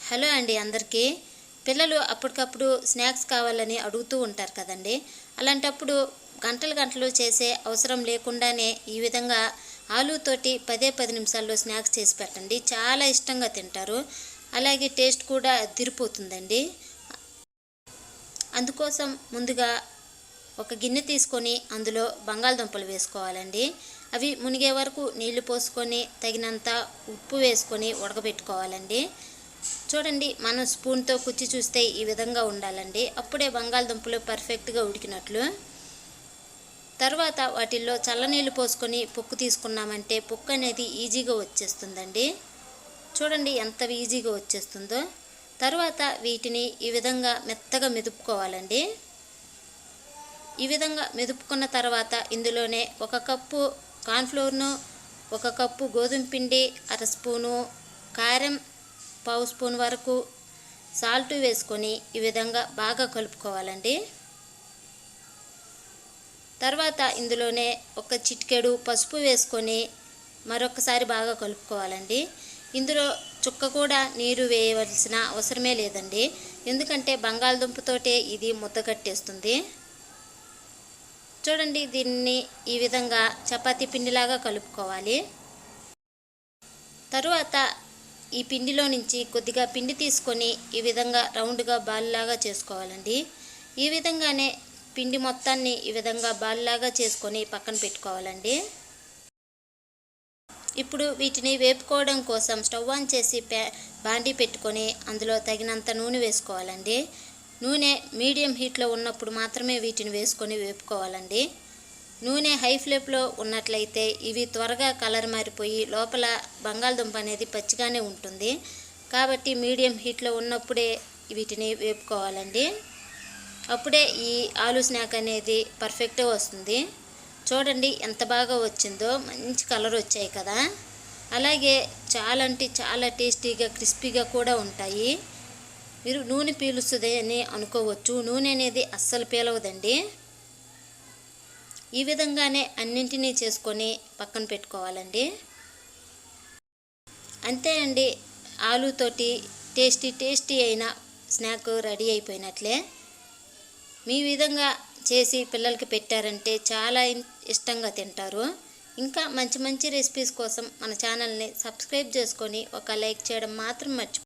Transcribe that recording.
Hello అండి అందరికీ. పిల్లలు అప్పటికప్పుడు స్నాక్స్ కావాలని అడుగుతూ ఉంటారు కదండి. అలాంటప్పుడు గంటలు గంటలు చేసే అవసరం లేకుండానే ఈ విధంగా ఆలూతోటి 10 నిమిషాల్లో స్నాక్స్ చేసి పెట్టండి. చాలా ఇష్టంగా తింటారు. అలాగే టేస్ట్ కూడా అదిరిపోతుందండి. అందుకోసం ముందుగా ఒక గిన్నె తీసుకొని అందులో బంగాళదుంపలు వేసుకోవాలండి. అవి మునిగే వరకు నీళ్లు పోసుకొని తగినంత ఉప్పు వేసుకొని ఉడకబెట్టుకోవాలండి. చూడండి, మనం స్పూన్తో కుచ్చి చూస్తే ఈ విధంగా ఉండాలండి. అప్పుడే బంగాళదుంపలు పర్ఫెక్ట్గా ఉడికినట్లు. తర్వాత వాటిల్లో చల్లనీళ్ళు పోసుకొని పొక్కు తీసుకున్నామంటే పొక్కు అనేది ఈజీగా వచ్చేస్తుందండి. చూడండి ఎంత ఈజీగా వచ్చేస్తుందో. తర్వాత వీటిని ఈ విధంగా మెత్తగా మెదుపుకోవాలండి. ఈ విధంగా మెదుపుకున్న తర్వాత ఇందులోనే 1 కప్పు కార్న్ఫ్లోర్ను, 1 కప్పు గోధుమ పిండి, 1/2 స్పూను కారం, 1/2 స్పూన్ వరకు సాల్ట్ వేసుకొని ఈ విధంగా బాగా కలుపుకోవాలండి. తర్వాత ఇందులోనే 1 చిటికెడు పసుపు వేసుకొని మరొకసారి బాగా కలుపుకోవాలండి. ఇందులో చుక్క కూడా నీరు వేయవలసిన అవసరమే లేదండి. ఎందుకంటే బంగాళదుంపతోటే ఇది ముద్ద కట్టేస్తుంది. చూడండి, దీన్ని ఈ విధంగా చపాతీ పిండిలాగా కలుపుకోవాలి. తరువాత ఈ పిండిలో నుంచి కొద్దిగా పిండి తీసుకొని ఈ విధంగా రౌండ్గా బాల్లాగా చేసుకోవాలండి. ఈ విధంగానే పిండి మొత్తాన్ని ఈ విధంగా బాల్లాగా చేసుకొని పక్కన పెట్టుకోవాలండి. ఇప్పుడు వీటిని వేపుకోవడం కోసం స్టవ్ ఆన్ చేసి బాండీ పెట్టుకొని అందులో తగినంత నూనె వేసుకోవాలండి. నూనె మీడియం హీట్లో ఉన్నప్పుడు మాత్రమే వీటిని వేసుకొని వేపుకోవాలండి. నూనె హై ఫ్లేమ్లో ఉన్నట్లయితే ఇవి త్వరగా కలర్ మారిపోయి లోపల బంగాళదుంప అనేది పచ్చిగానే ఉంటుంది. కాబట్టి మీడియం హీట్లో ఉన్నప్పుడే వీటిని వేపుకోవాలండి. అప్పుడే ఈ ఆలూ స్నాక్ అనేది పర్ఫెక్ట్గా వస్తుంది. చూడండి ఎంత బాగా వచ్చిందో, మంచి కలర్ వచ్చాయి కదా. అలాగే చాలా అంటే చాలా టేస్టీగా క్రిస్పీగా కూడా ఉంటాయి. మీరు నూనె పీలుస్తుంది అని అనుకోవచ్చు. నూనె అనేది అస్సలు పీలవదండి. ఈ విధంగానే అన్నింటినీ చేసుకొని పక్కన పెట్టుకోవాలండి. అంతే అండి, ఆలూతోటి టేస్టీ అయిన స్నాక్ రెడీ అయిపోయినట్లే. మీ విధంగా చేసి పిల్లలకి పెట్టారంటే చాలా ఇష్టంగా తింటారు. ఇంకా మంచి రెసిపీస్ కోసం మన ఛానల్ని సబ్స్క్రైబ్ చేసుకొని ఒక లైక్ చేయడం మాత్రం మర్చిపోకండి.